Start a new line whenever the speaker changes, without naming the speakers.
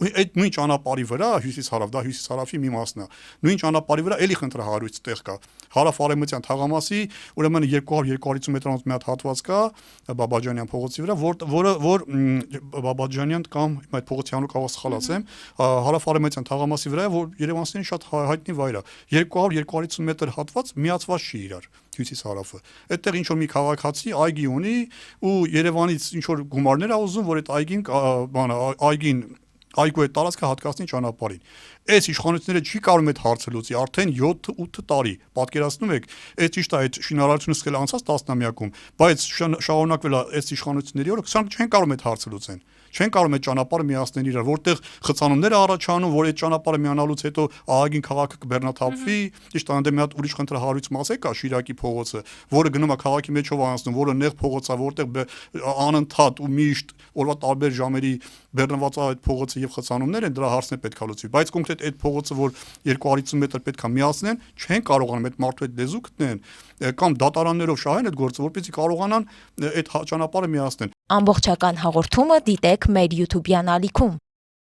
այդ նույն ճանապարհի վրա հյուսիս-հարավ, դա հյուսիս-հարավի մի մասն է։ Նույն ճանապարհի վրա էլի խնդրահարույց տեղ կա։ Հարավ-արևմտյան թաղամասի, ուրեմն 200-250 մետրանոց մի հատ հատված կա Բաբաջանյան փողոցի վրա, որ Բաբաջանյան կամ այդ փողոցի անունը կարող սխալ ասեմ, հարավ-արևմտյան թաղամասի վրա, որ երևանցիներին շատ հայտնի վայր է։ 200-250 մետր հատված միացված չի իրար հյուսիս-հարավը։ Այդտեղ ինչ որ մի քաղաքացի այգի ունի ու Երևանից ինչ որ գումարներ ա ուզում, որ այդ այգին այգու այդ տարածքը հատկացնի ճանապարհին։ Այս իշխանությունները չի կարող այդ հարցը լուծի արդեն 7-8 տարի։ Պատկերացնում եք, այդ ճիշտ է, այդ շինարարությունը սկսել անցած տասնամյակում, բայց շարունակվել է այս իշխանությունների օրը, սրանք չեն կարող այդ հարցը լուծեն։ Չեն կարող այդ ճանապարհը միացնել իրար, որտեղ խցանումներ առաջանում, որ այդ ճանապարհը միանալուց հետո ահագին քաղաքը կբեռնաթափվի, ճիշտ է, այնտեղ մի հատ ուրիշ խնդրահարույց մաս է կա Շիրակի փողոցը, որը գնում է քաղաքի մեջով անցնում, որը նեղ փողոց է, որտեղ անընդհատ ու միշտ օրվա տարբեր ժամերի բեռնված է այդ փողոցը եւ խցանումներ են, դրա հարցն է պետք է լուծվի, բայց կոնկրետ այդ փողոցը, որ 250 մետր պետք է միացնեն, չեն կարողանում այդ մարդու այդ լեզու գտնեն կամ դատարաններով շահեն այդ գործը, որպեսզի կարողանան այդ ճանապարհը միացնեն։
Ամբողջական հաղորդումը դիտեք մեր YouTube-յան ալիքում։